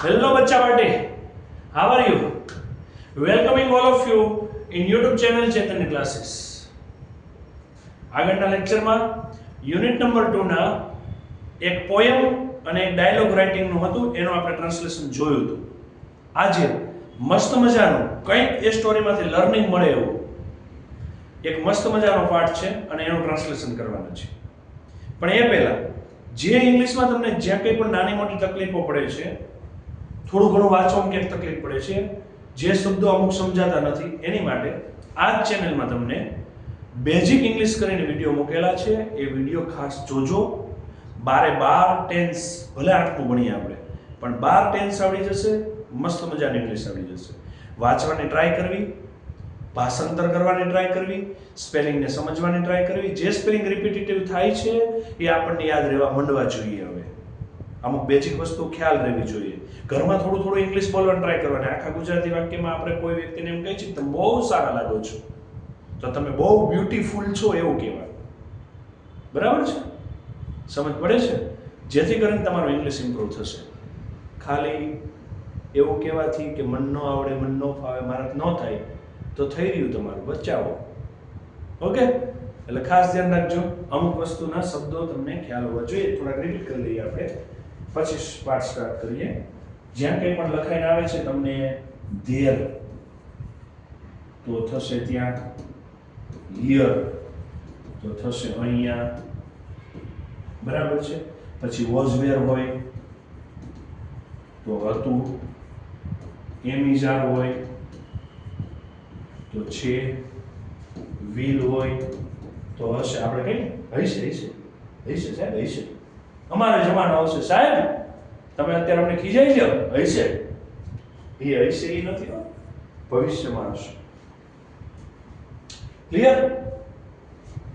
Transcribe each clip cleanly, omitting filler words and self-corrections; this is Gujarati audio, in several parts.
Hello बच्चा party, how are you? Welcoming all of you in YouTube channel Chetan classes. આગળના લેક્ચરમાં યુનિટ નંબર 2 ના એક પોયમ અને એક ડાયલોગ રાઇટિંગ નું હતું, એનો આપણે ટ્રાન્સલેશન જોયું હતું. આજે મસ્ત મજાનું કંઈક એ સ્ટોરીમાંથી લર્નિંગ મળે એવું એક મસ્ત મજાનો પાઠ છે અને એનું ટ્રાન્સલેશન કરવાનું છે. પણ એ પહેલા જે ઇંગ્લિશમાં તમને જ્યાં કંઈ પણ નાની મોટી તકલીફો પડે છે, થોડું ઘણું વાંચવામાં ક્યાંક તકલીફ પડે છે, જે શબ્દો અમુક સમજાતા નથી, એની માટે આ જ ચેનલમાં તમને બેઝિક ઇંગ્લિશ કરીને વિડીયો મૂકેલા છે. એ વિડીયો ખાસ જોજો. 12 ટેન્સ, ભલે 8મું ભણીએ આપણે, પણ 12 ટેન્સ આવડી જશે, મસ્ત મજાની ઇંગ્લિશ આવડી જશે. વાંચવાની ટ્રાય કરવી, ભાષાંતર કરવાની ટ્રાય કરવી, સ્પેલિંગને સમજવાની ટ્રાય કરવી. જે સ્પેલિંગ રિપીટેટિવ થાય છે એ આપણને યાદ રહેવા માંડવા જોઈએ. હવે અમુક બેઝિક વસ્તુ ખ્યાલ રહેવી જોઈએ. ઘરમાં થોડું થોડું ઇંગ્લિશ બોલવાની ટ્રાય કરવાની. આખા ગુજરાતી વાક્યમાં આપણે કોઈ વ્યક્તિને એમ કહે છે તમે બહુ સારા લાગો છો, તો તમે બહુ બ્યુટીફુલ છો એવું કહેવાય. બરાબર છે? સમજ પડે છે? જેથી કરીને તમારું ઇંગ્લિશ ઇમ્પ્રૂવ થશે. ખાલી એવું કહેવાથી કે મન ન આવડે, મન ન ફાવે, મારાથી ન થાય, તો થઈ રહ્યું તમારું, બચાવો. ઓકે? એટલે ખાસ ધ્યાન રાખજો. અમુક વસ્તુના શબ્દો તમને ખ્યાલ હોવા જોઈએ. થોડાક રિપીટ કરી લઈએ આપણે, પછી પાઠ સ્ટાર્ટ કરીએ. જ્યાં કંઈ પણ લખાઈને આવે છે તમને ધેર તો થશે ત્યાં, હિયર તો થશે અહીંયા. બરાબર છે? પછી વોઝ વેર હોય તો હતું, એમ ઇઝ આર હોય તો છે, વિલ હોય તો હશે. આપણે કઈ હશે હશે હશે સાહેબ, હશે. અમારે જમાનો આવશે સાહેબ, તમે અત્યારે અમને ખીજાઈ જાઓ, હશે. એ હશે એ નથી, ભવિષ્યમાં હશે. ક્લિયર?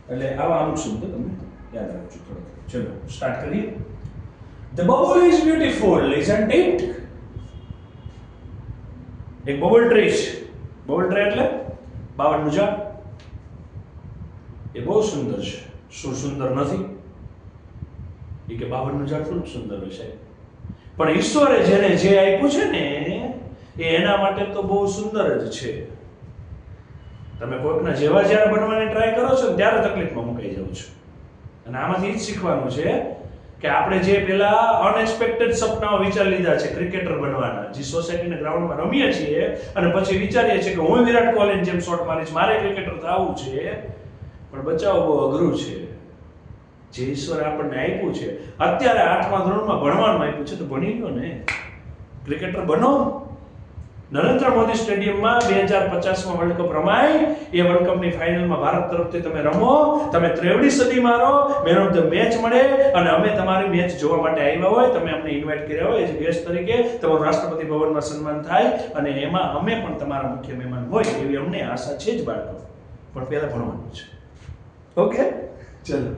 એટલે આવા અમુક શબ્દો તમે યાદ રાખજો થોડા. ચલો સ્ટાર્ટ કરીએ. The bubble is beautiful, isn't it? એક બબલ ટ્રી છે. બબલ ટ્રી એટલે બાવળનું ઝાડ. એ બહુ સુંદર છે. શું સુંદર નથી? એ કે બાવળનું ઝાડ થોડું સુંદર હોય છે, પણ ઈશ્વરે જેને જે આપ્યું છે ને એ એના માટે તો બહુ સુંદર જ છે. તમે કોઈકના જેવા જ્યારે બનવાની ટ્રાય કરો છો ને ત્યારે તકલીફમાં મુકાઈ જાવ છો. અને આમાંથી જ શીખવાનું છે કે આપણે જે પેલા અનએક્સપેક્ટેડ સપનાઓ વિચારી લીધા છે ક્રિકેટર બનવાના, જે સોસાયટીના ગ્રાઉન્ડમાં રમીએ છીએ અને પછી વિચારીએ છીએ કે હું વિરાટ કોહલીની જેમ શોટ મારીશ, મારે ક્રિકેટર થવું છે, પણ બચાવ બહુ અઘરું છે. જે ઈશ્વરે આપણને આપ્યું છે, અત્યારે 8મા ધોરણમાં ભણવાનું આપ્યું છે, તો ભણી લો ને, ક્રિકેટર બનો. નરેન્દ્ર મોદી સ્ટેડિયમમાં 2050માં વર્લ્ડ કપ રમાય, એ વર્લ્ડ કપની ફાઇનલમાં ભારત તરફથી તમે રમો, તમે 63 સદી મારો, મેન ઓફ ધ મેચ મળે, અને અમે તમારી મેચ જોવા માટે આવ્યા હોય, તમે અમને ઇન્વાઇટ કર્યા હોય એઝ ગેસ્ટ તરીકે, તમારું રાષ્ટ્રપતિ ભવનમાં સન્માન થાય, અને એમાં અમે પણ તમારા મુખ્ય મહેમાન હોય એવી અમને આશા છે જ બાળકો. પણ પહેલા ભણવાનું છે. ઓકે? ચલો.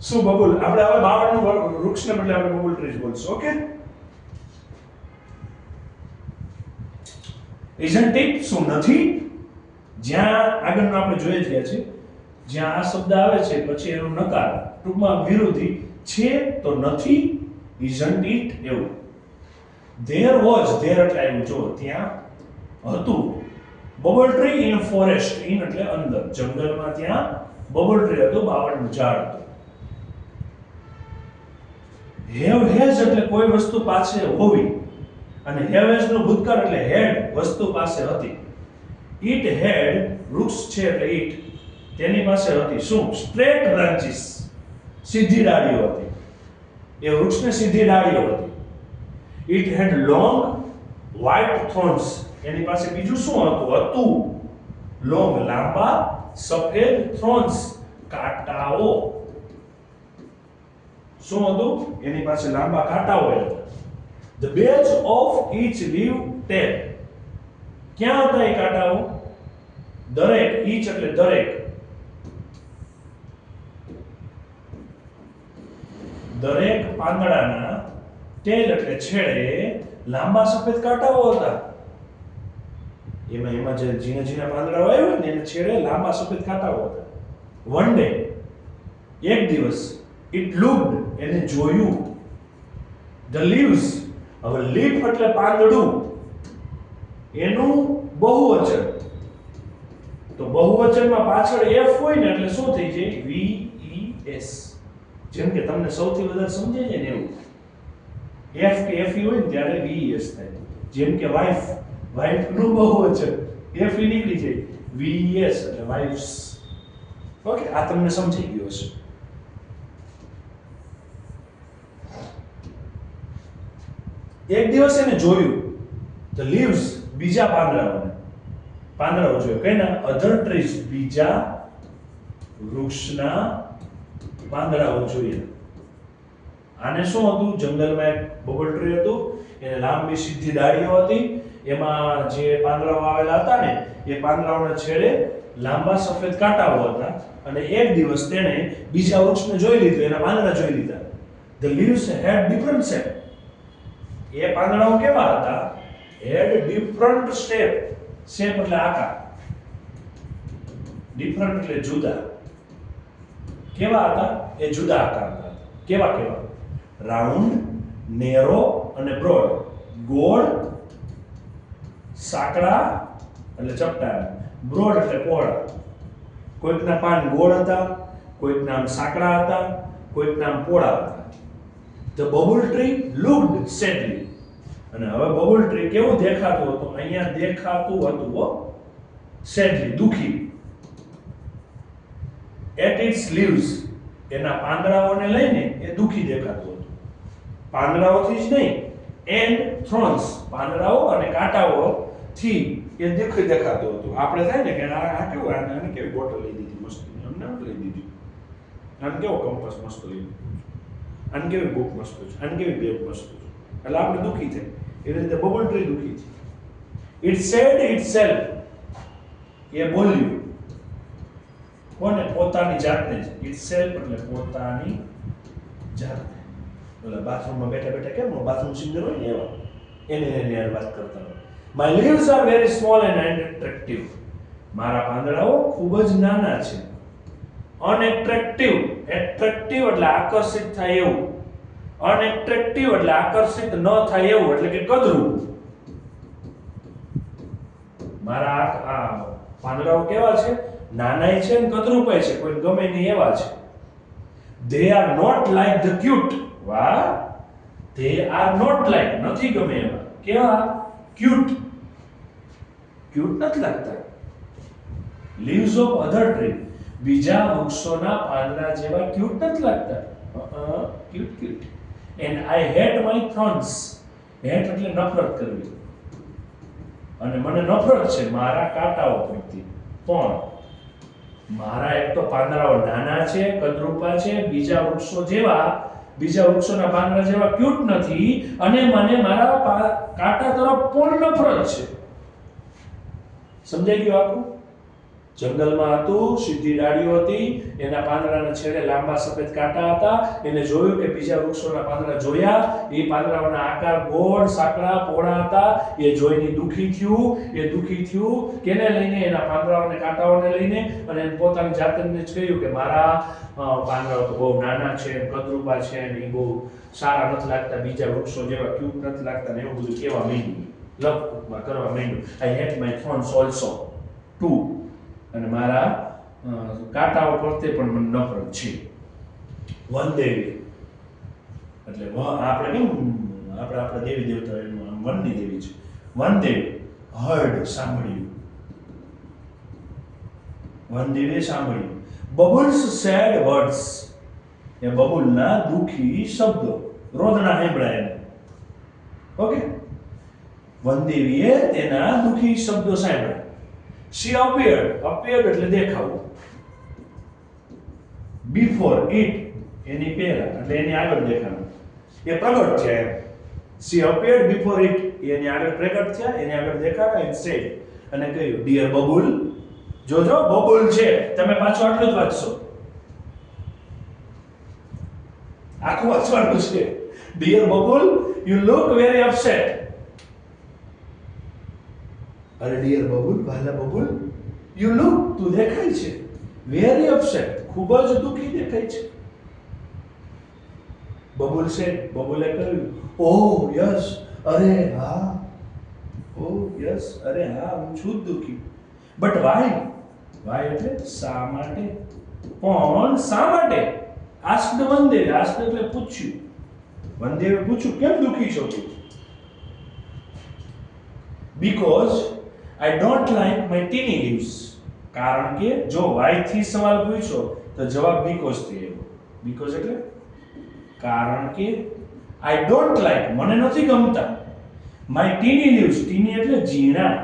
શું બબુલ? આપણે હવે બાવળનું વૃક્ષને બદલે આપણે બબુલ ટ્રી બોલશું. ઓકે? Isn't it? શું નથી? જ્યાં આગળનું આપણે જોઈ જ ગયા છે, જ્યાં આ શબ્દ આવે છે પછી એનો નકાર, ટૂંકમાં વિરોધી છે તો નથી, isn't it એવું. There was, there એટલે આવ્યું જો, ત્યાં હતું. Bubble tree in forest, in એટલે અંદર, જંગલમાં ત્યાં બબલ ટ્રી હતું, બાવળનું ઝાડ હતું. હેવ હેઝ એટલે કોઈ વસ્તુ પાસે હોવી, અને હેવ હેઝ નું ભૂતકાળ એટલે હેડ, વસ્તુ પાસે હતી. ઇટ હેડ, વૃક્ષ છે એટલે ઇટ, તેની પાસે હતી શું? સ્ટ્રેટ બ્રાન્ચીસ, સીધી ડાળીઓ હતી. એ વૃક્ષને સીધી ડાળીઓ હતી. It had long white thorns, એની પાસે બીજું શું હતું? લોંગ, લાંબા સફેદ, થોર્ન્સ, કાંટાઓ. શું હતું? એની પાસે લાંબા કાંટાઓ હતા. The base of each leaf tell. ક્યાં હતા એ કાંટાઓ? દરેક, each એટલે દરેક, દરેક પાંદડાના ટેલ એટલે છેડે લાંબા સફેદ કાંટાઓ હતા. એમાં જે ઝીણા ઝીણા પાંદડાઓ આવ્યા ને એને છેડે લાંબા સફેદ કાંટાઓ હતા. One day, એક દિવસ, it looked, એને જોયું, the leaves, હવે લીફ એટલે પાંદડું, એનું બહુવચન. તો બહુવચનમાં પાછળ f હોય ને એટલે શું થઈ જાય? VES. જેમ કે તમને સૌથી વધારે સમજાય છે ને એવું. f કે fe હોય ને ત્યારે VES થાય. જેમ કે વાઇફ, વાઇફ નું બહુવચન fe નીકળી જાય, VES એટલે વાઇફ્સ. ઓકે, આ તમને સમજાઈ ગયું હશે. એક દિવસ એને જોયું the leaves, બીજા પાંદડાઓ જોયો. કઈના? other trees, બીજા વૃક્ષના પાંદડાઓ જોઈએ. આને શું હતું? જંગલમાં એક બબલ ટ્રી હતું, એને લાંબી સીધી ડાળીઓ હતી, એમાં જે પાંદડાઓ આવેલા હતા ને એ પાંદડાઓના છેડે લાંબા સફેદ કાંટાઓ હતા. અને એક દિવસ તેણે બીજા વૃક્ષને જોઈ લીધું, એના પાંદડા જોઈ લીધા. the leaves had different shape. એ પાંદડાઓ કેવા હતા? had different shape. shape એટલે આકાર, different એટલે જુદા. કેવા હતા? એ જુદા આકારના હતા. કેવા? રાઉન્ડ, નેરો અને બ્રોડ. ગોળ, સાંકડા એટલે ચપટા, બ્રોડ એટલે પહોળા. કોઈકના પાન ગોળ હતા, કોઈકના આમ સાંકડા હતા, કોઈકના આમ પહોળા હતા. The bubble tree looked sadly. અને હવે બબલ ટ્રી કેવું દેખાતું હતું? અહીંયા દેખાતું હતું sadly, દુખી. At its leaves, એના પાંદડાઓને લઈને એ દુખી દેખાતું હતું. પાંદડાઓથી જ નહીં, and thorns, પાંદડાઓ અને કાંટાઓ થી એ દેખાતું હતું. આપણે થાય ને કે આ કેવું, આને કેવી બોટલ લઈ દીધી મસ્ત, અમને લઈ દીધી, આને કેવો કંપાસ મસ્ત લઈ દીધું, આને કેવી બુક મસ્ત છે, આને કેવી બેગ મસ્ત છે. એટલે આપણે દુખી થાય. એવી રીતે બબલ ટ્રી દુખી છે. It said itself, એ બોલ્યું. કોને? પોતાની જાતને જ. itself એટલે પોતાની જાતને. ઓલા બાથરૂમમાં બેઠા બેઠા કેમ બાથરૂમ સિંગર હોય ને એવા, એને વાત કરતા હોય. My leaves are very small and unattractive. મારા પાંદડાઓ ખૂબ જ નાના છે. Unattractive, attractive એટલે આકર્ષિત થાય એવું. Unattractive એટલે આકર્ષિત ન થાય એવું, એટલે કે કદરૂ. મારા આ પાંદડાઓ કેવા છે? નાનાય છે ને કદરૂપાય છે, કોઈ ગમે નહીં એવા છે. They are not like the cute. વાહ, they are not like, નથી ગમે એવા. કેવા? Cute. Cute નથી લાગતા. Leaves of other tree, બીજા વૃક્ષોના પાંદડા જેવા ક્યુટ નથી લાગતા. Cute. And I hate my thorns. hate એટલે નફરત કરવી. અને મને નફરત છે મારા કાંટાઓ પ્રત્યે. પણ મારા એક તો પાંદડાઓ નાના છે, કદરૂપા છે, બીજા વૃક્ષોના પાંદડા જેવા ક્યુટ નથી, અને મને મારા કાંટા તરફ પણ નફરત છે. સમજાઈ ગયું આખું? જંગલમાં હતું, સીધી ડાળીઓ હતી, એના પાંદડાના છેડે લાંબા સફેદ કાંટા હતા. એને જોયું કે બીજા વૃક્ષોના પાંદડા જોયા, એ પાંદડાઓના આકાર ગોળ, સાંકડા, પહોળા હતા. એ જોઈને દુખી થયું. કેને લઈને? એના પાંદડાઓને, કાંટાઓને લઈને. અને પોતાની જાતને જ કહ્યું કે મારા પાંદડાઓ તો બહુ નાના છે, કદરૂપા છે, અને એ બહુ સારા નથી લાગતા, બીજા વૃક્ષો જેવા ક્યુટ નથી લાગતા, ને એવું બધું કહેવા માંડ્યું, લપમાં કરવા માંડ્યું. I hate my thorns also too. અને મારા કાંટાઓ પ્રત્યે પણ મને નફરત છે. વનદેવી એટલે આપણે કેમ આપણા દેવી દેવતા વનની દેવી છે. વનદેવી heard, સાંભળ્યું. વનદેવીએ સાંભળ્યું. Bubbles said words, એ બબુલના દુખી શબ્દો, રોદના સાંભળ્યા એને. ઓકે, વનદેવીએ તેના દુખી શબ્દો સાંભળ્યા. She appeared એટલે દેખાવું. Before it, એની પહેલા એટલે એની આગળ દેખાવું. એ પ્રગટ છે એમ. She appeared before it, એની આગળ પ્રગટ થયા, એની આગળ દેખાતા, and said, અને કહ્યું, dear બબુલ, જોજો બબુલ છે, તમે પાછું આટલું જ વાંચશો, આખું વાંચવાનું છે. Dear babul, you look very upset. અરે ડિયર બબુલ, વહાલા બબુલ, યુ લુક, તું દેખાય છે વેરી અપસેટ, ખૂબ જ દુઃખી દેખાય છે. બબુલ છે, બબુલે કહ્યું, ઓહ યસ, અરે હા, ઓ યસ, અરે હા, હું છું જ દુઃખી. બટ વાય એટલે શા માટે? પણ શા માટે? આસ્ક્ડ વનદેવ, આસ્ક્ડ એટલે પૂછ્યું. વનદેવે પૂછ્યું કેમ દુઃખી છો તું? Because I don't like my tiny leaves. કારણ કે જો વાય થી સવાલ પૂછ્યો તો જવાબ બીકોઝ થી આવ્યો. બીકોઝ એટલે કારણ કે આઈ ડોન્ટ લાઈક મને નથી ગમતા માય ટીની લીવ્સ. ટીની એટલે ઝીણા.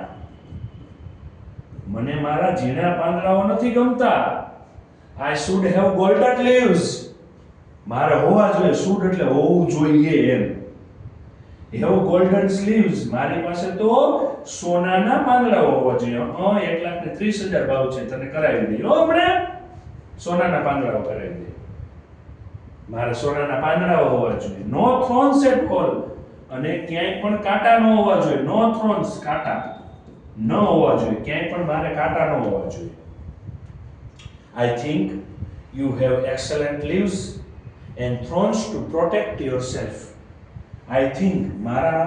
મને મારા ઝીણા પાંદડાઓ નથી ગમતા. I should have golden leaves. મારે હોવા જોઈએ. શુડ એટલે હોવું જોઈએ એમ. Have golden leaves. મારી પાસે તો સોનાના પાંદડાઓ હોવા જોઈએ. 1,30,000 ભાવ છે, તને કરાવી દઈએ હો હમણાં. સોનાના પાંદડાઓ કરાવી દે. મારે સોનાના પાંદડાઓ હોવા જોઈએ. નો થ્રોન્સ એટ ઓલ. અને ક્યાંય પણ કાંટા ન હોવા જોઈએ. નો થ્રોન્સ, કાંટા ન હોવા જોઈએ. ક્યાંય પણ મારે કાંટા ન હોવા જોઈએ. I think you have excellent leaves and thorns to protect yourself. I think, મારા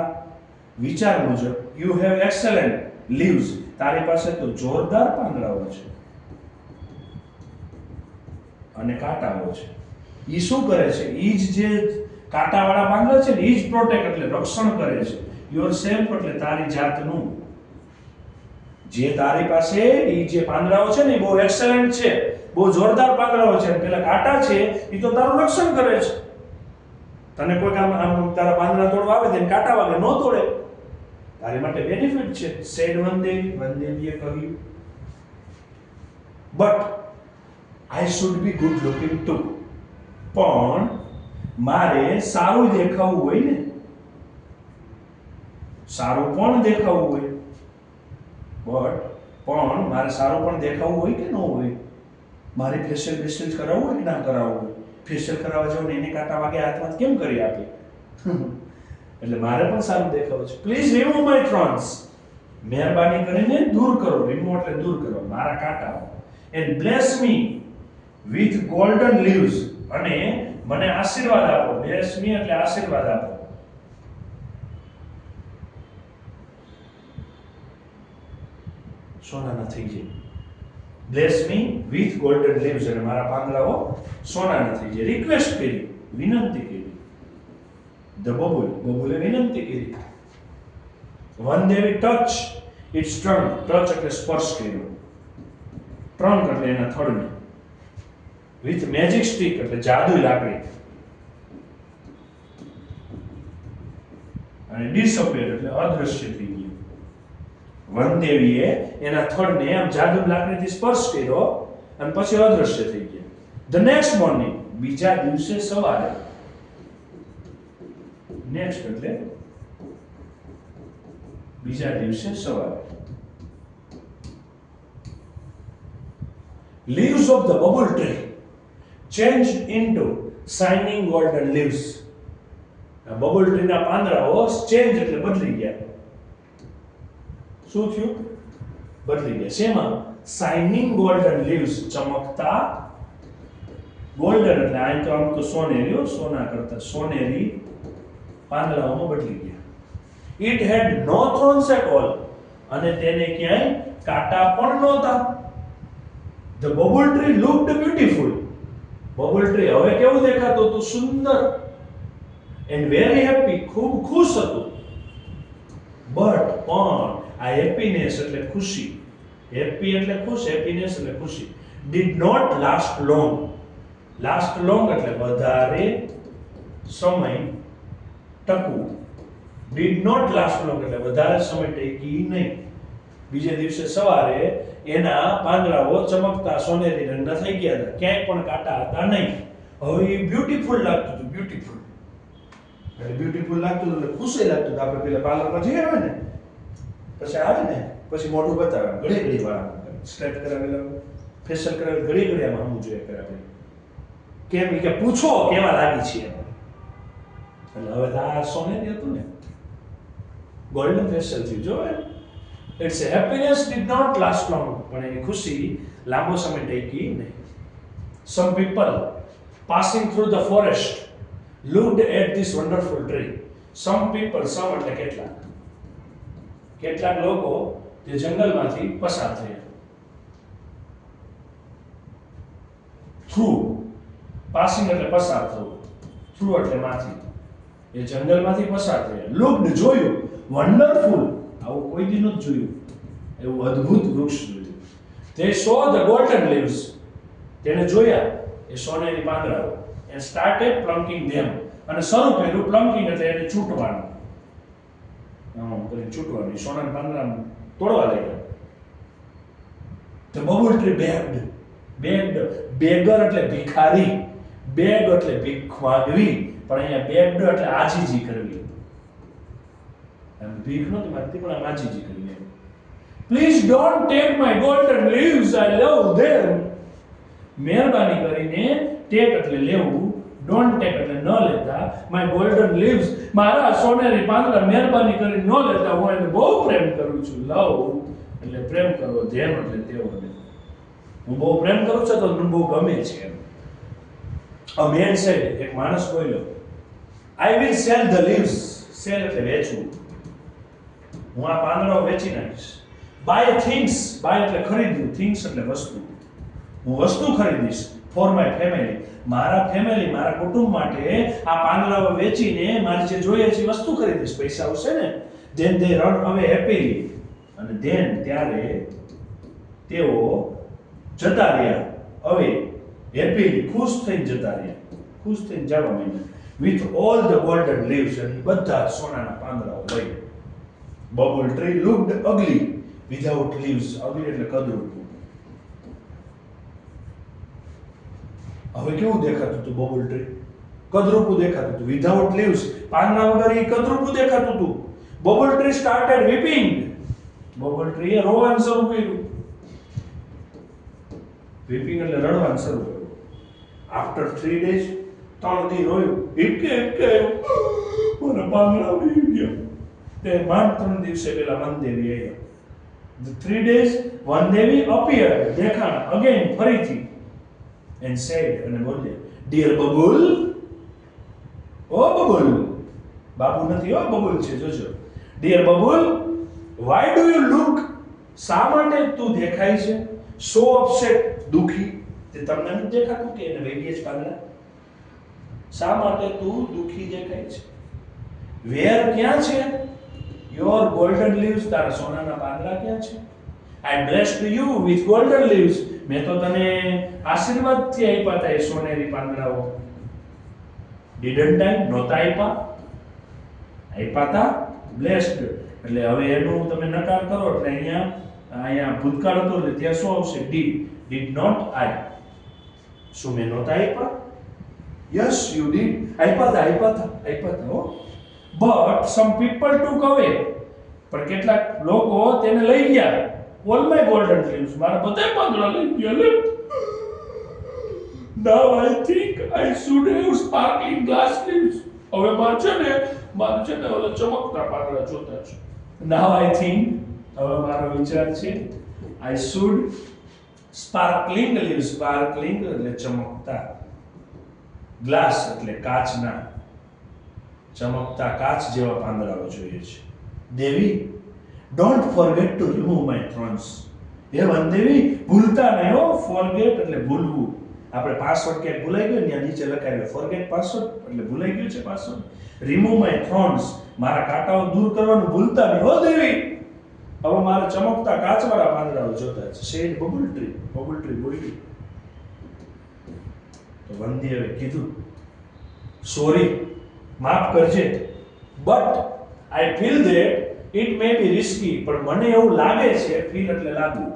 વિચાર મુજબ, you have excellent leaves. તારી પાસે તો જોરદાર પાંદડાઓ છે અને કાંટાઓ છે. ઈ શું કરે છે? ઈ જ જે કાંટાવાળા પાંદડા છે ને, ઈ જ પ્રોટેક્ટ એટલે રક્ષણ કરે છે. યોરસેલ્ફ એટલે તારી જાતનું. જે તારી પાસે ઈ જે પાંદડાઓ છે ને એ બહુ એક્સેલન્ટ છે, બહુ જોરદાર પાંદડાઓ છે. પેલા કાંટા છે ઈ તો તારું રક્ષણ કરે છે. તને કોઈ આમ તારા પાંદડા તોડવા આવે તેને કાંટા વાગે, નો તોડે. તારી માટે બેનિફિટ છે. સેડ વનદેવીએ કહ્યું. But I should be good looking to. પણ મારે સારું દેખાવું હોય ને. સારું પણ દેખાવું હોય. પણ મારે સારું પણ દેખાવું હોય કે ન હોય? મારે ફેશિયલ કરાવવું હોય કે ના કરાવવું હોય? ફેશિયલ કરાવવા જાવ ને એને કાંટા વાગે હાથમાં કેમ કરી આપે? એટલે મારે પણ સારું દેખાવું છે. Please remove my thorns. મહેરબાની કરીને દૂર કરો. રિમૂવ એટલે દૂર કરો મારા કાંટાઓ. And bless me with golden leaves. અને મને આશીર્વાદ આપો. બ્લેસ મી એટલે આશીર્વાદ આપો. સોનાના થઈ જાય. Bless me with golden leaves. અને મારા પાંદડાઓ સોનાના થઈ જાય. રિક્વેસ્ટ કરી, વિનંતી કરી. ધ બબુલે વિનંતી કરી. વનદેવી ટચ ઇટ્સ ટ્રંક. ટચ એટલે સ્પર્શ કર્યો. ટ્રંક એટલે એના થડને. વિથ મેજિક સ્ટિક એટલે જાદુઈ લાકડી. અને ડિસઅપિયર એટલે અદૃશ્ય થઈ ગયું. વનદેવીએ એના થડને આમ જાદુ લાકડીથી સ્પર્શ કર્યો અને પછી અદૃશ્ય થઈ ગયા. The next morning. બીજા દિવસે સવારે. નેક્સ્ટ એટલે બીજા દિવસે સવારે. Leaves of the bubble tree changed into shining golden leaves. Bubble ટ્રીના પાંદડાઓ ચેન્જ એટલે બદલી ગયા. શું થયું? બદલી ગયા. શેમાં? Shining golden leaves. ચમકતા ગોલ્ડન એટલે આમ તો સોનેરી, સોના કરતા સોનેરી પાંદડાઓમાં બદલી ગયા. It had no thorns at all. અને તેને ક્યાંય કાંટા પણ નહોતા. The bubble tree looked beautiful. Bubble tree હવે કેવું દેખાતું હતું? સુંદર. And very happy. ખૂબ ખુશ હતું. But પણ આ હેપીનેસ એટલે ખુશી. હેપી એટલે ખુશ, હેપીનેસ એટલે ખુશી. Did not last long. Last long એટલે વધારે સમય ટકવું. Did not last long એટલે વધારે સમય ટકી નહીં. બીજે દિવસે સવારે એના પાંદડાઓ ચમકતા સોનેરી રંગના થઈ ગયા હતા. ક્યાંય પણ કાંટા હતા નહીં. હવે એ બ્યુટીફુલ લાગતું હતું. બ્યુટીફુલ એટલે બ્યુટીફુલ લાગતું હતું એટલે ખુશી લાગતું હતું. આપણે પેલા પાર્લરમાં જઈએ આવે ને, પછી આવે ને, પછી મોઢું બતાવે, ઘડી વાળા સ્ટ્રેટ કરાવેલા, ફેશિયલ કરાવેલ, ઘડી આમાં હમું જોઈએ કરાવે. કેમ કે પૂછો કેવા લાગી છે એમ. એટલે હવે તો આ સોનેરી હતું ને, ગોલ્ડન ફેશિયલ થયું. જો its happiness did not last long. પણ એની ખુશી લાંબો સમય ટકી નહીં. Some people passing through the forest looked at this wonderful tree. Some people, some એટલે કેટલાક, કેટલાક લોકો જે જંગલમાંથી પસાર થયા. થ્રુ, પાસિંગ એટલે પસાર થવું, થ્રુ એટલે માંથી, એ જંગલમાંથી પસાર થયા. લુક્ડ જોયું, વન્ડરફુલ, આવું કોઈ દી નથી જોયું, એવું અદ્ભુત વૃક્ષ જોયું. તે સો ધ ગોલ્ડન લીવ્સ, તેને જોયા એ સોનેરી પાંદડાઓ. એન્ડ સ્ટાર્ટેડ પ્લંકિંગ ધેમ, અને શરૂ કર્યું પ્લંકિંગ એટલે એને છૂટવાનું. છૂટવાનું, સોનાના પાંદડા તોડવા લાગ્યા. ધ બબલ ટ્રી બેગ્ડ, બેગ્ડ, બેગર એટલે ભિખારી, બેગ એટલે ભીખ માંગવી, પણ અહીંયા બેગ્ડ એટલે આજીજી કરવી. એમ ભીખ નહોતી માંગતી, પણ આમ આજીજી કરવી. Please don't take my golden leaves, I love them. મહેરબાની કરીને ટેક એટલે લેવું, ડોન્ટ ટેક એટલે ન લેતા, માય ગોલ્ડન લીવ્સ, મારા સોનેરી પાંદડા મહેરબાની કરીને ન લેતા, હું એને બહુ પ્રેમ કરું છું. લવ એટલે પ્રેમ કરવો, ધેમ એટલે તેઓને. હું બહુ પ્રેમ કરું છું તો મને બહુ ગમે છે એમ. A man said, એક માણસ બોલ્યો, I will sell the leaves. Sell એટલે વેચવું. હું આ પાંદડાઓ વેચી નાખીશ. Buy things, buy એટલે ખરીદવું, things એટલે વસ્તુ. હું વસ્તુ ખરીદીશ for my family. મારા ફેમિલી, મારા કુટુંબ માટે આ પાંદડાઓ વેચીને મારી જે જોઈએ છે વસ્તુ ખરીદીશ. પૈસા આવશે ને. Then they run away happily. અને then ત્યારે તેઓ જતા રહ્યા, હવે હેપીલી, ખુશ થઈને જતા રહ્યા, ખુશ થઈને જવા માંડ્યા. With all the golden leaves, અને બધા સોનાના પાંદડાઓ લઈ. બબલ ટ્રી લુક્ડ અગલી વિધાઉટ લીવ્સ, અગલી એટલે કદરૂપું. હવે કેવું દેખાતું હતું બબલ ટ્રી? કદરૂપું દેખાતું હતું. વિધાઉટ લીવ્સ, પાંદડા વગર એ કદરૂપું દેખાતું હતું. બબલ ટ્રી સ્ટાર્ટેડ વીપિંગ, બબલ ટ્રીએ રોવાનું શરૂ કર્યું. વીપિંગ એટલે રડવાનું શરૂ કર્યું. આફ્ટર 3 days, 3 દી રોયું, હિપકે હિપકે મારા પાંદડા ઉડી ગયા. તે માંડ 3 દિવસે પેલા વનદેવી આવ્યા. The 3 days, Vandevi appeared, દેખાણ, again, ફરીથી, and said, અને બોલ્યા, dear બબુલ, ઓ બબુલ, બાબુ નથી હો, બબુલ છે, જોજો. dear babul, why do you look, શા માટે તું દેખાય છે so upset, દુખી? તે તમને નથી દેખાતું કે એને વહી ગયા છે પાંદડા? શા માટે તું દુખી દેખાય છે? where, ક્યાં છે? your golden leaves, તારા સોનાના પાંદડા ક્યાં છે? I blessed you with golden leaves, મેં તો તને આશીર્વાદથી આપ્યા હતા એ સોનેરી પાંદડાઓ. didn't I, નહોતા આપ્યા? આપ્યા હતા. blessed એટલે હવે એનું તમે નકાર કરો એટલે અહીંયા ભૂતકાળ હતો એટલે ત્યાં શું આવશે? did not I, શું મેં નહોતા આપ્યા? yes you did, આપ્યા હતા હો. but some people took away, પણ કેટલાક લોકો તેને લઈ ગયા. all my golden leaves, મારા બધા પાંદડા લઈ ગયા. now I think I should have sparkling glass leaves, હવે મારે છે ને ઓલા ચમકતા પાંદડા જોતા છે. now I think, હવે મારો વિચાર છે, I should sparkling leaves, sparkling એટલે ચમકતા, ગ્લાસ એટલે કાચના, ચમકતા કાચ જેવા પાંદડાઓ જોઈએ છે. દેવી, don't forget to remove my thorns. હે વનદેવી, ભૂલતા નહીં હો. ફોરગેટ એટલે ભૂલવું. આપણે પાસવર્ડ ક્યાંક ભૂલાઈ ગયો ને ત્યાં નીચે લખાવ્યો ફોરગેટ પાસવર્ડ એટલે ભૂલાઈ ગયું છે પાસવર્ડ. રિમૂવ માય થ્રોન્સ, મારા કાંટાઓ દૂર કરવાનું ભૂલતા નહીં હો દેવી. હવે મારે ચમકતા કાચવાળા પાંદડાઓ જોતા છે. શેડ બબલ ટ્રી બોલી. તો વનદેવે કીધું, સોરી, માફ કરજે, but I feel that it may be risky, પણ મને એવું લાગે છે, ફીલ એટલે લાગવું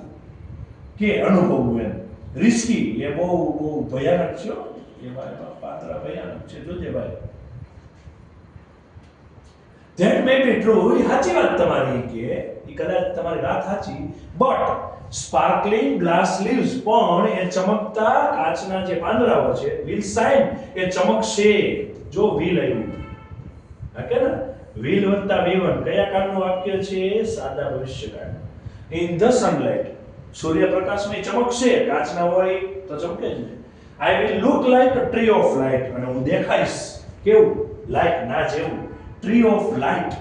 કે અનુભવવું એમ. રિસ્કી એ બહુ ભયાનક છે. એ ભાઈ પાત્રા ભયાનક છે, જોજે ભાઈ. ધેટ મે બી ટ્રુ, એ સાચી વાત તમારી, કે એ કદાચ તમારી વાત સાચી, બટ સ્પાર્કલિંગ ગ્લાસ લીવ્સ, પણ એ ચમકતા કાચના જે પાંદડાઓ છે, વિલ શાઇન, એ ચમકશે. જો વિલ આવ્યું, ઓકે ને, વિલ વત્તા v1 કયા કાળનું વાક્ય છે? સાદા ભવિષ્યકાળ. ઇન ધ સનલાઇટ, સૂર્યપ્રકાશમાં ચમકશે, કાચના હોય તો ચમકે જ ને. I will look like a tree of light, અને હું દેખાઈશ કેવું? લાઈક ના જેવું. ટ્રી ઓફ લાઇટ,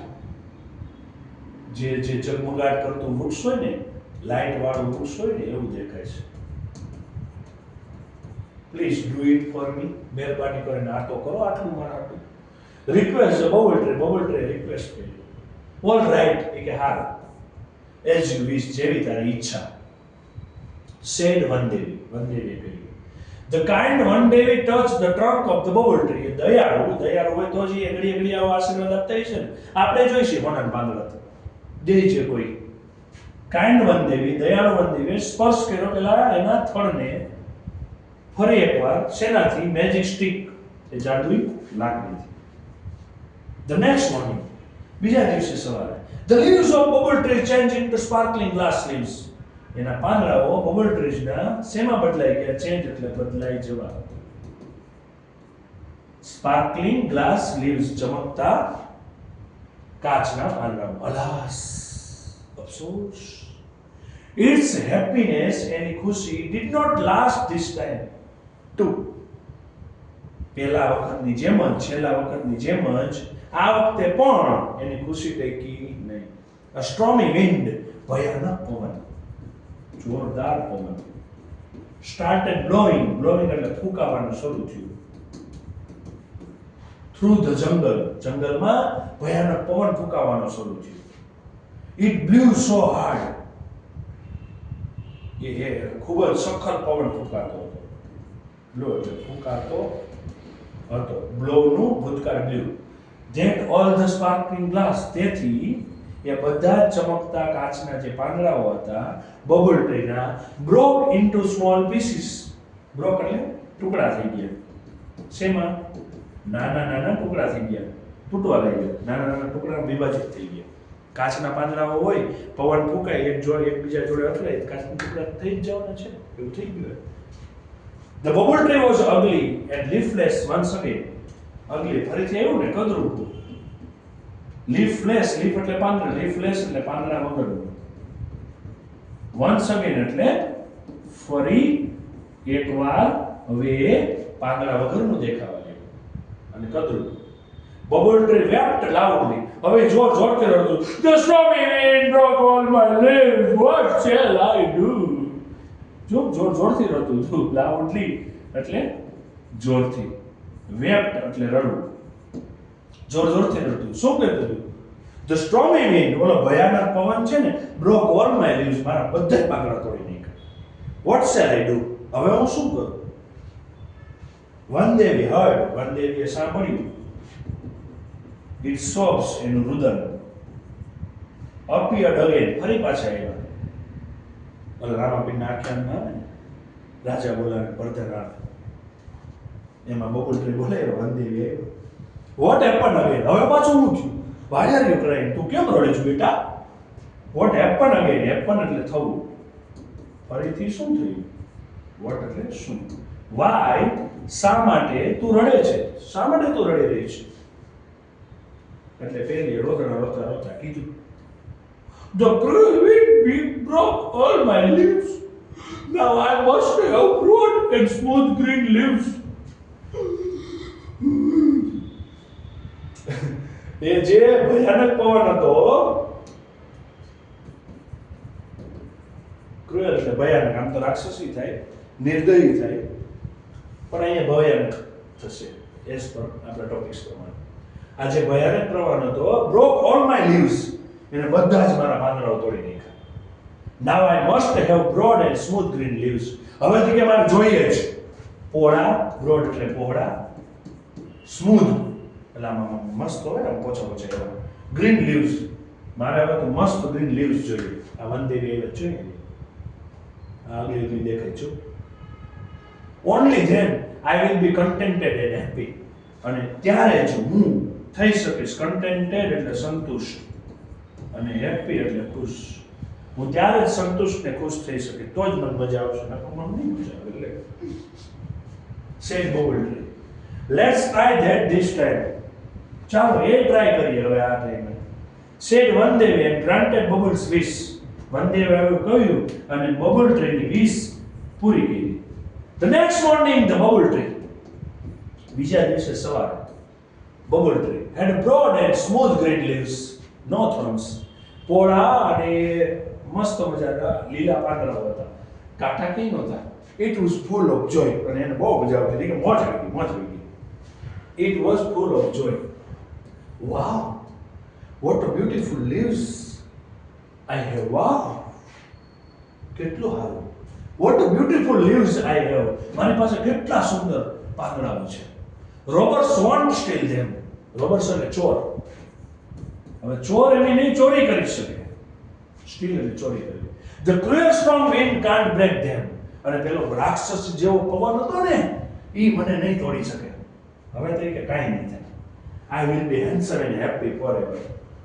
જે ઝગમગાટ કરતું વૃક્ષ હોય ને, લાઇટ વાળું વૃક્ષ હોય ને, એવું દેખાય છે. Please do it for me. મહેરબાની કરીને આ તો કરો, આટલું મારા આટલું. રિક્વેસ્ટ બબલ ટ્રી રિક્વેસ્ટ કરી. ઓલ રાઈટ, એ કે હાર, એઝ યુ વિશ, જેવી તારી ઈચ્છા. સેડ વનદેવી કહ્યું. The kind one day we touch the trunk of the bubble tree. દયાળુ હોય તો જ એ ઘડી આવો આશીર્વાદ આપતા હશે ને. આપણે જોઈશું હોનાન પાંદડા દે છે કોઈ. કાઇન્ડ વનદેવી, દયાળુ વનદેવી સ્પર્શ કર્યો પેલા એના થડને ફરી એકવાર શેનાથી? મેજિક સ્ટિક, એ જાદુઈ લાકડીથી. The next morning, બીજા દિવસે સવારે, the leaves of bubble tree change into sparkling glass leaves. એના પાંદડાઓ બબલ ટ્રીઝના શેમાં બદલાઈ ગયા? ચેન્જ એટલે બદલાઈ જવા. સ્પાર્કલિંગ ગ્લાસ લીવ્સ, ચમકતા કાચના પાંદડાઓ. અલાસ, અફસોસ. ઇટ્સ હેપીનેસ, એની ખુશી did not last this time too. પહેલા વખતની જેમ જ, છેલ્લા વખતની જેમ જ આ વખતે પણ એની ખુશી ટકી નહીં. A stormy wind, ભયાનક પવન, જોરદાર પવન, started blowing એટલે ફૂંકાવાનું શરૂ થયું. through the jungle, જંગલમાં ભયાનક પવન ફૂંકાવાનો શરૂ થયો. it blew so hard, એ ખૂબ જ સખત પવન ફૂંકાતો હતો. blow એટલે ફૂંકાતો હતો, blow નું ભૂતકાળ blew. that all the sparkling glass, તેથી એ બધા ચમકતા કાચના જે પાંદડાઓ હતા bubble ટ્રીના, broke into small pieces. broke એટલે ટુકડા થઈ ગયા. શેમાં? નાના ટુકડા થઈ ગયા, તૂટવા લાગ્યા, નાના ટુકડા વિભાજિત થઈ ગયા. કાચના પાંદડાઓ હોય, પવન ફૂંકાય, એકબીજા જોડે અથડાય, કાચના ટુકડા થઈ જ જવાના છે, એવું થઈ ગયું. The bubble tree was ugly and leafless once again. ugly ફરીથી આવ્યું ને, કદરૂપ. leafless, leaf એટલે પાંદડા, leafless એટલે પાંદડા વગરનું. once again એટલે ફરી એકવાર, હવે પાંદડા વગરનું દેખાવા લાગ્યું અને કદરૂપ. bubble tree wept loudly, હવે જોરથી રડતું. the stormy wind broke all my leaves, what shall I do? જોરથી રડતું હતું. loudly એટલે જોરથી, wept એટલે રડવું, જોરથી રડતું. શું કહેતું હતું? the stormy wind, ઓલો ભયાનક પવન છે ને, broke all my leaves, મારા બધા પાંદડા તોડી નાખ્યા. what shall I do? હવે હું શું કરું? વનદેવી heard, વનદેવીએ સાંભળ્યું. it sobs, એનું રુદન. appeared again, ફરી પાછા આવ્યા. ઓલા રામાપીરના આખ્યાનમાં આવે ને, રાજા બોલાવે પડધર રાખ, એમાં બબલ ટ્રી બોલે, વનદેવી આવ્યો. what happened again? હવે પાછું શું થયું? why are you crying? તું કેમ રડે છે બેટા? what happened again? happen એટલે થવું, ફરીથી શું થયું? what એટલે શું? why, શા માટે તું રડે છે? શા માટે તું રડી રહી છે? એટલે પેલી રોતા કીધું, the cruel wind broke all my leaves. Now I must have broad and smooth green leaves. એ જે ભયાનક પવન હતો, ક્રુઅલ એટલે ભયાનક, આમ તો રાક્ષસી થાય, નિર્દયી થાય, પણ અહીંયા ભયાનક થશે એસ પર આપણા ટોપિક્સ પ્રમાણે. આ જે ભયાનક પવન હતો, broke all my leaves, એને બધા જ મારા પાંદડાઓ તોડી નાખ્યા. Now I must have broad and smooth green leaves. હવેથી કે મારે જોઈએ જ પહોળા, broad એટલે પહોળા, smooth એટલે આમાં મસ્ત હોય ને, પોચા એવા, ગ્રીન લીવ્સ, મારે હવે તો મસ્ત ગ્રીન લીવ્સ જોઈએ. આ વનદેવી એ જોઈએ, આ આગળ દેખાય છે. only then I will be contented and happy. અને ત્યારે જ હું થઈ શકીશ. contented એટલે સંતુષ્ટ, અને happy એટલે ખુશ. હું ત્યારે જ સંતુષ્ટ ને ખુશ થઈ શકીશ, તો જ મને મજા આવશે, નકર મને નહીં મજા આવે. એટલે said bubble tree, let's try that this time. ચાલો એ ટ્રાય કરીએ હવે આ ટાઈમે. said Vandevi and granted bubbles wish. વનદેવી આવ્યું કહ્યું અને બબલ ટ્રીની વિશ પૂરી કરી. the next morning the bubble tree, બીજા દિવસે સવારે bubble tree had broad and smooth green leaves, no thorns. પોળા અને મસ્ત મજાના લીલા પાંદડાઓ હતા, કાંટા કઈ નહોતા. It was full of joy. અને એને બહુ મજા આવતી હતી કે મોજ આવી ગઈ. It was full of joy. Wow, what a beautiful leaves I have. Wow, કેટલું સારું. What a beautiful leaves I have. મારી પાસે કેટલા સુંદર પાંદડાઓ છે. Robbers won't steal them. Robbers એટલે ચોર. હવે ચોર એની નહીં ચોરી કરી શકે. સ્ટીલ એટલે ચોરી કરી. The cruel strong wind can't break them. અને પેલો રાક્ષસ જેવો પવન હતો ને, ઈ મને નહીં તોડી શકે. હવે તો કે કાંઈ નહીં થાય. I will be handsome and happy forever.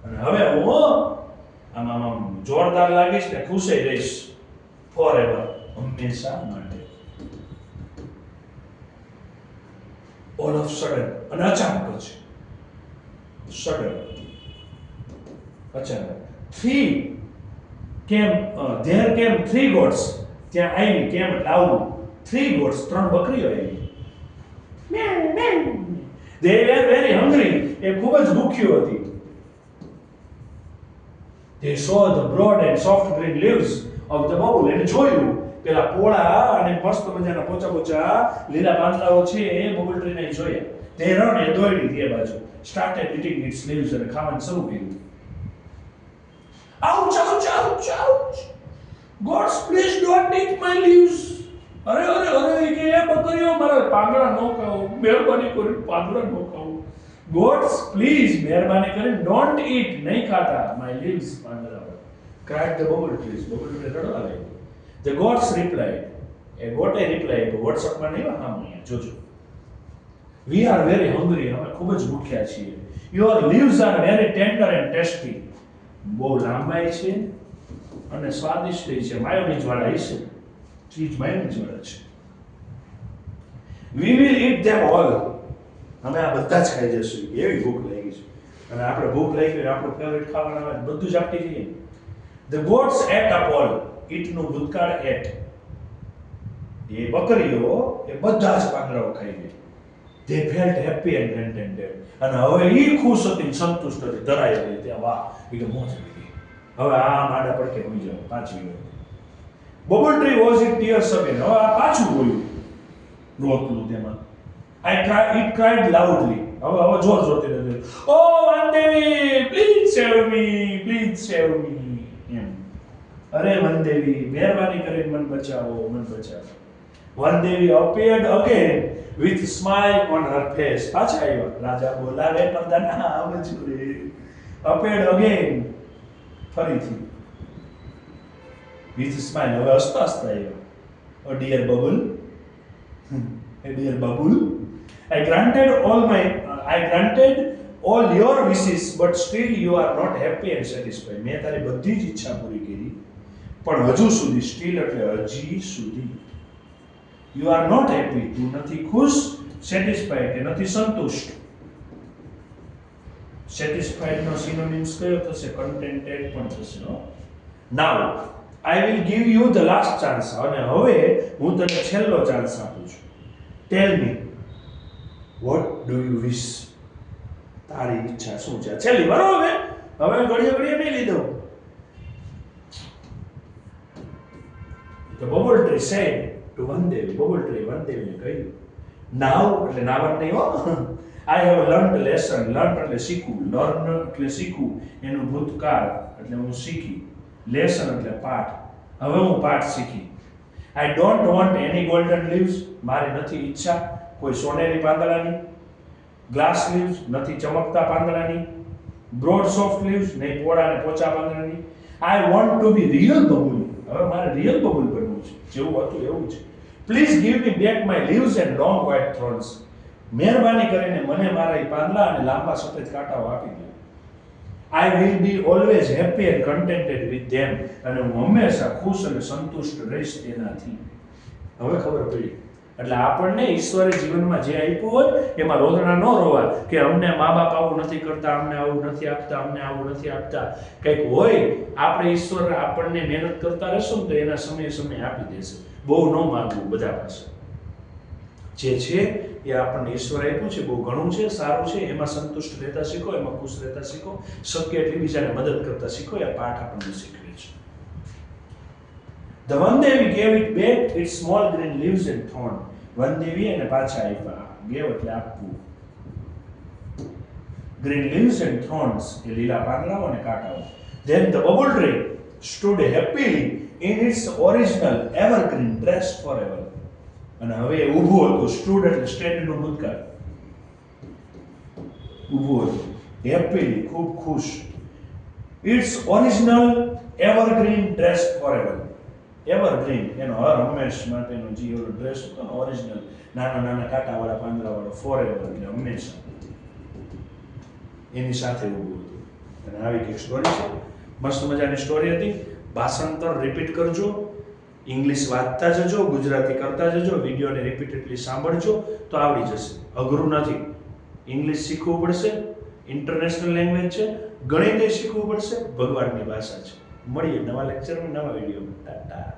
અને હવે હું આમ જોરદાર લાગીશ ને ખુશી રહીશ forever. હંમેશા માટે. All of sudden, અને અચાનક જ sudden, અચાનક, there came three goats. ત્યાં આવી, કેમ એટલે આવું, three goats, ત્રણ બકરીઓ આવી. They were very hungry. એ ખૂબ જ ભૂખ્યો હતી. They saw the broad and soft green leaves of the bubble. એને જોયું પેલા પોળા અને મસ્ત મજાના પોચા પોચા લીલા પાંદડાઓ છે એ બબલ ટ્રીને જોયા. તે રણે દોડી તે બાજુ, started eating its leaves અને ખાવાનું શરૂ કર્યું. Ouch, ouch, ouch, ouch. Gods, please don't eat my leaves. અરે કે એ બકરીઓ મારા પાંદડા ન ખાઓ, મહેરબાની કરીને પાંદડા ન ખાઓ. Gods, please મહેરબાની કરીને don't eat, નહીં ખાતા my leaves, પાંદડા. Cried the bubble trees. Bubble tree રડવા લાગ્યું. The gods replied. A goat replied, WhatsApp માં નહીં હા જોજો. We are very hungry. અમે ખૂબ જ ભૂખ્યા છીએ. Your leaves are very tender and tasty. બહુ લાંબાઈ છે અને સ્વાદિષ્ટ છે. માયોનીઝ વાળા છે. ચીઝ માયોનીઝ વાળા છે. We will eat them all. અમે આ બધા જ ખાઈ જશું. એવી ભૂખ લાગી છે. અને આપણે ભૂખ લાગી હોય આપણું ફેવરિટ ખાવાનું બધું જ આપી દઈએ. The goats ate up all. ઈટનું ભૂતકાળ એટ. એ બકરીઓ એ બધા જ પાંદડાઓ ખાઈ ગઈ. They felt happy and contented. અને હવે ઈ ખુશ હતી, સંતુષ્ટ હતી, ધરાઈ ગઈ. ત્યાં વાહ, એ કે મોજ આવી ગઈ. હવે આ માડા પડકે હોઈ જાવ પાછી હોય. Bubble tree was in tears again. હવે આ પાછું બોલ્યું. રોતલું તેમાં. It cried loudly. હવે જોર જોરથી રડ્યું. Oh, Vandevi, please save me, please save me. એમ. અરે વનદેવી, મહેરબાની કરીને મને બચાવો, મને બચાવો. વનદેવી appeared again with smile on her face. પાછા આવ્યા. રાજા બોલાવે પરદાના આવજો રે. Appeared again. ફરીથી. With smile. હવે હસતા હસતા આવ્યા. Oh dear bubble. Dear bubble. I granted all your wishes, but still you are not happy and satisfied. મેં તારી બધી જ ઈચ્છા પૂરી કરી, પણ હજુ સુધી, still એટલે હજી સુધી. You are not happy. તું નથી ખુશ, satisfied કે નથી સંતુષ્ટ. Satisfied નો synonyms કયો થશે? Contented પણ થશે. Now I will give you the last chance. અને હવે હું તને છેલ્લો ચાન્સ આપું છું. Tell me, what do you wish? તારી ઈચ્છા શું છે? છેલ્લી વાર હવે ઘડીએ નહીં લીધો. The bubble tree said to વનદેવી. બબલ ટ્રી વનદેવીને કહ્યું. Now એટલે નાવન નહીં હો. I have learned a lesson. Learn એટલે શીખવું. Learn એટલે શીખવું. એનું ભૂતકાળ એટલે હું શીખી. Lesson એટલે પાઠ. હવે હું પાઠ શીખી. I don't want any golden leaves. મારી નથી ઈચ્છા કોઈ સોનેરી પાંદડાની. Glass leaves નથી ચમકતા પાંદડાની. Broad soft leaves નહીં પોળા અને પોચા પાંદડાની. I want to be real bubble. હવે મારે રિયલ બબલ બનવું છે, જેવું હતું એવું છે. Please give me back my leaves and long white thorns. મહેરબાની કરીને મને મારા એ પાંદડા અને લાંબા સફેદ કાંટાઓ આપી દો. I will be always happy and contented with them. અને હું હંમેશા ખુશ અને સંતુષ્ટ રહીશ તેનાથી. હવે ખબર પડી. એટલે આપણને ઈશ્વરે જીવનમાં જે આપ્યું હોય એમાં રોદણા ન રોવા કે અમને મા બાપ આવું નથી કરતા, અમને આવું નથી આપતા, અમને આવું નથી આપતા. કંઈક હોય આપણે ઈશ્વર આપણને મહેનત કરતા રહેશું ને તો એના સમયે આપી દેશે. બહુ ન માંગવું બધા પાસે. જે છે એ આપણને ઈશ્વર આપ્યું છે, બહુ ઘણું છે, સારું છે, એમાં સંતુષ્ટ રહેતા શીખો, એમાં ખુશ રહેતા શીખો, શક્ય એટલી બીજાને મદદ કરતા શીખો. એ પાઠ આપણને શીખવે છે. The Vandevi gave it back its small green leaves and thorn. વનદેવી એને પાછા આપ્યા. ગેવ એટલે આપવું. Green leaves and thorns, એ લીલા પાંદડાઓ અને કાંટાઓ. Then the bubble tree stood happily in its original evergreen dress forever. અને હવે એ ઊભો હતો. સ્ટૂડ એટલે સ્ટેન્ડ નું ભૂતકાળ. ઊભો હતો. હેપીલી, ખૂબ ખુશ. It's original evergreen dress forever. Evergreen એનો હર હંમેશ માટેનો જે ઓલો ડ્રેસ હતો ને ઓરિજિનલ, નાના નાના કાંટાવાળા પાંદડાવાળો, ફોરએવર એટલે હંમેશા, એની સાથે ઊભું હતું. અને આવી કંઈક સ્ટોરી છે. મસ્ત મજાની સ્ટોરી હતી. ભાષાંતર રિપીટ કરજો, ઇંગ્લિશ વાંચતા જજો, ગુજરાતી કરતા જજો, વિડીયોને રિપીટેડલી સાંભળજો તો આવડી જશે. અઘરું નથી. ઇંગ્લિશ શીખવું પડશે, ઇન્ટરનેશનલ લેંગ્વેજ છે, ગણિત શીખવું પડશે, ભગવાનની ભાષા છે. મળીએ નવા લેક્ચરમાં, નવા વિડીયોમાં. ટાટા.